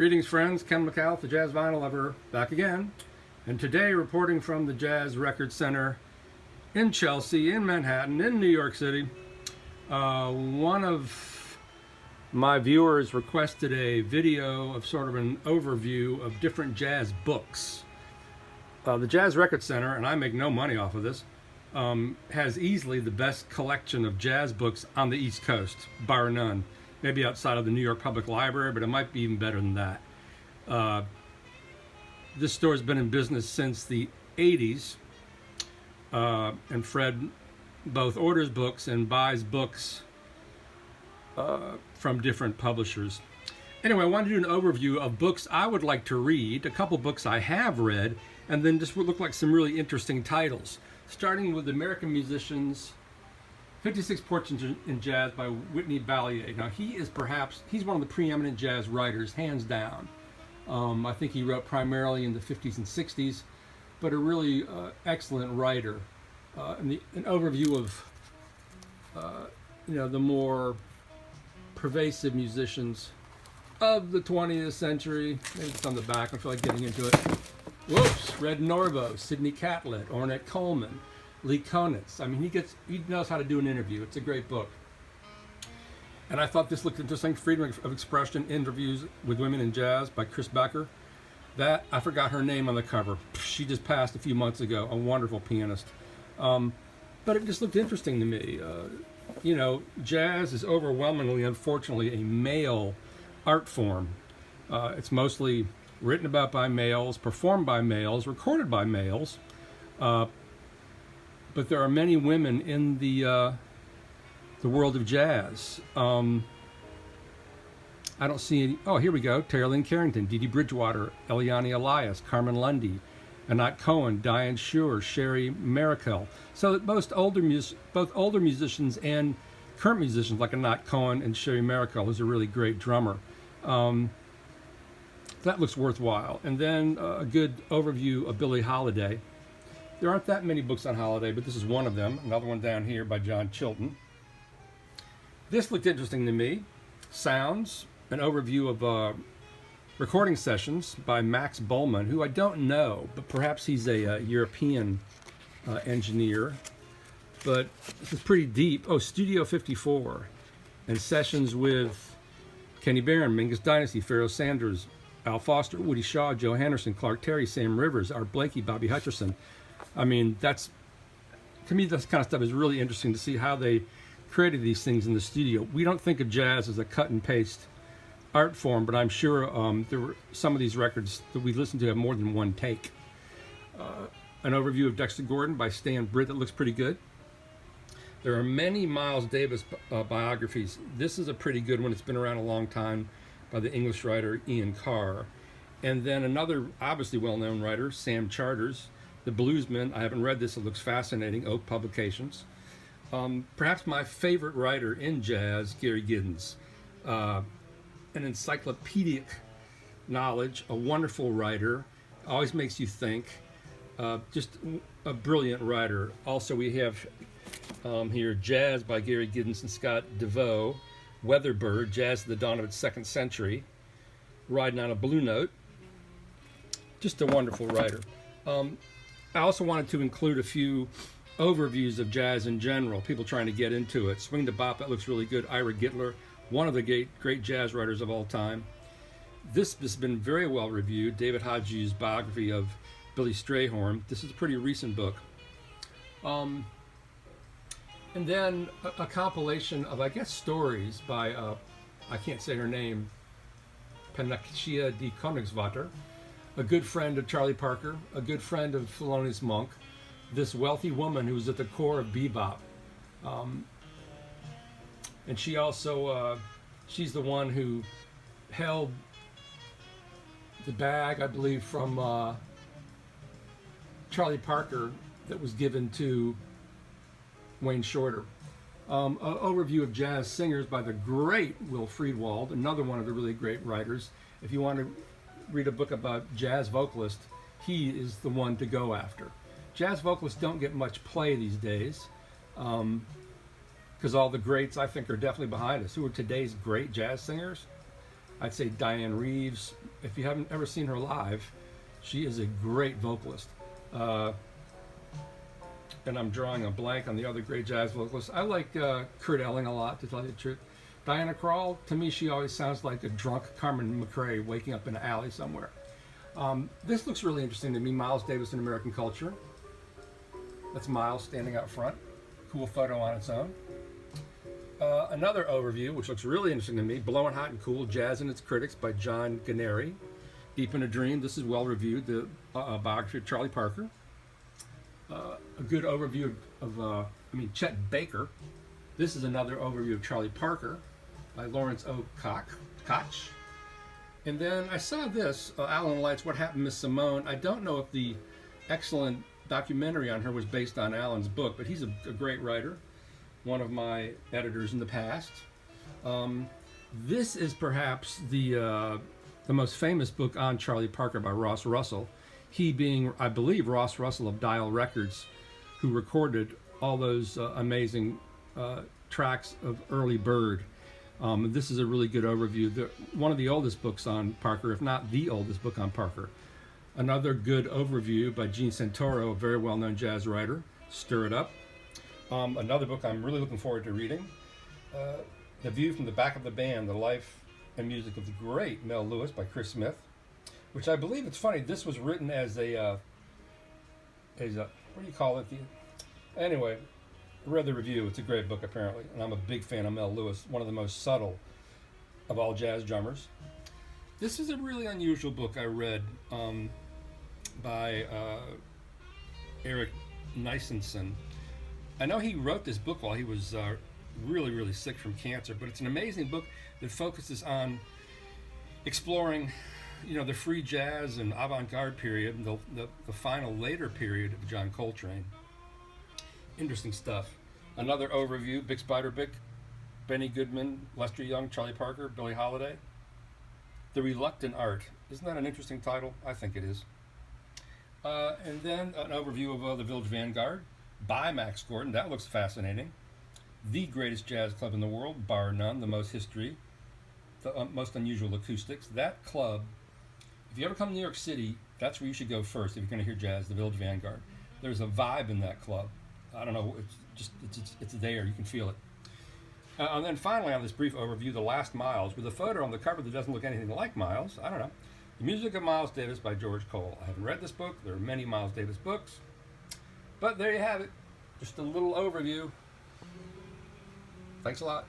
Greetings, friends. Ken McAuliffe, the Jazz Vinyl Lover, back again. And today, reporting from the Jazz Record Center in Chelsea, in Manhattan, in New York City. One of my viewers requested a video of sort of an overview of different jazz books. The Jazz Record Center, and I make no money off of this, has easily the best collection of jazz books on the East Coast, bar none. Maybe outside of the New York Public Library, but it might be even better than that. This store has been in business since the 80s, and Fred both orders books and buys books from different publishers. Anyway, I wanted to do an overview of books I would like to read, a couple books I have read, and then just what look like some really interesting titles. Starting with American Musicians, 56 Portraits in Jazz by Whitney Balliet. Now, he's one of the preeminent jazz writers, hands down. I think he wrote primarily in the 50s and 60s, but a really excellent writer. An overview of the more pervasive musicians of the 20th century. Maybe it's on the back. I feel like getting into it. Whoops! Red Norvo, Sidney Catlett, Ornette Coleman, Lee Konitz. I mean, he knows how to do an interview. It's a great book. And I thought this looked interesting. Freedom of Expression, Interviews with Women in Jazz by Chris Becker. That, I forgot her name on the cover. She just passed a few months ago. A wonderful pianist. But it just looked interesting to me. Jazz is overwhelmingly, unfortunately, a male art form. It's mostly written about by males, performed by males, recorded by males. But there are many women in the world of jazz. I don't see any. Oh, here we go. Terry Lynn Carrington, Dee Dee Bridgewater, Eliane Elias, Carmen Lundy, Anat Cohen, Diane Shure, Sherry Marikel. So that both older musicians and current musicians like Anat Cohen and Sherry Marikel, who's a really great drummer. That looks worthwhile. And then a good overview of Billie Holiday. There aren't that many books on Holiday, but this is one of them. Another one down here by John Chilton. This looked interesting to me. Sounds, an overview of recording sessions by Max Bullman, who I don't know, but perhaps he's a European engineer. But this is pretty deep. Oh, Studio 54, and sessions with Kenny Barron, Mingus Dynasty, Pharoah Sanders, Al Foster, Woody Shaw, Joe Henderson, Clark Terry, Sam Rivers, Art Blakey, Bobby Hutcherson. I mean, to me, this kind of stuff is really interesting to see how they created these things in the studio. We don't think of jazz as a cut and paste art form, but I'm sure there were some of these records that we listened to have more than one take. An overview of Dexter Gordon by Stan Britt that looks pretty good. There are many Miles Davis biographies. This is a pretty good one. It's been around a long time, by the English writer Ian Carr. And then another obviously well-known writer, Sam Charters, The Bluesman. I haven't read this. It looks fascinating. Oak Publications. Perhaps my favorite writer in jazz, Gary Giddens. An encyclopedic knowledge, a wonderful writer, always makes you think. Just a brilliant writer. Also, we have here Jazz by Gary Giddens and Scott DeVoe. Weatherbird, Jazz at the Dawn of its Second Century. Riding on a Blue Note. Just a wonderful writer. I also wanted to include a few overviews of jazz in general, people trying to get into it. Swing to Bop, that looks really good. Ira Gittler, one of the great jazz writers of all time. This has been very well reviewed. David Hodges' biography of Billy Strayhorn. This is a pretty recent book. And then a compilation of, I guess, stories by, I can't say her name, Panachia de Koningswater, a good friend of Charlie Parker, a good friend of Thelonious Monk, this wealthy woman who was at the core of bebop. And she also, she's the one who held the bag, I believe, from Charlie Parker that was given to Wayne Shorter. An overview of jazz singers by the great Will Friedwald, another one of the really great writers. If you want to read a book about jazz vocalists, he is the one to go after. Jazz vocalists don't get much play these days because all the greats, I think, are definitely behind us. Who are today's great jazz singers? I'd say Diane Reeves. If you haven't ever seen her live, she is a great vocalist. And I'm drawing a blank on the other great jazz vocalists. I like Kurt Elling a lot, to tell you the truth. Diana Krall, to me, she always sounds like a drunk Carmen McRae waking up in an alley somewhere. This looks really interesting to me. Miles Davis in American Culture. That's Miles standing out front. Cool photo on its own. Another overview, which looks really interesting to me, Blowing Hot and Cool, Jazz and Its Critics by John Gennari. Deep in a Dream, this is well reviewed, the biography of Charlie Parker. A good overview of Chet Baker. This is another overview of Charlie Parker by Lawrence O. Koch. And then I saw this, Alan Light's What Happened to Miss Simone. I don't know if the excellent documentary on her was based on Alan's book, but he's a great writer, one of my editors in the past. This is perhaps the most famous book on Charlie Parker by Ross Russell. He being, I believe, Ross Russell of Dial Records, who recorded all those amazing tracks of Early Bird. This is a really good overview. One of the oldest books on Parker, if not the oldest book on Parker. Another good overview by Gene Santoro, a very well-known jazz writer, Stir It Up. Another book I'm really looking forward to reading, The View from the Back of the Band, The Life and Music of the Great Mel Lewis by Chris Smith, which I believe, it's funny, this was written as a what do you call it? Anyway, I read the review. It's a great book, apparently, and I'm a big fan of Mel Lewis, one of the most subtle of all jazz drummers. This is a really unusual book I read by Eric Nisenson. I know he wrote this book while he was really, really sick from cancer, but it's an amazing book that focuses on exploring, the free jazz and avant-garde period, and the final later period of John Coltrane. Interesting stuff. Another overview, Bix Beiderbecke, Benny Goodman, Lester Young, Charlie Parker, Billie Holiday. The Reluctant Art. Isn't that an interesting title? I think it is. And then an overview of the Village Vanguard by Max Gordon. That looks fascinating. The greatest jazz club in the world, bar none, the most history, the most unusual acoustics. That club, if you ever come to New York City, that's where you should go first if you're going to hear jazz, the Village Vanguard. There's a vibe in that club. I don't know, it's there, you can feel it. And then finally, on this brief overview, The Last Miles, with a photo on the cover that doesn't look anything like Miles. I don't know. The Music of Miles Davis by George Cole. I haven't read this book. There are many Miles Davis books. But there you have it. Just a little overview. Thanks a lot.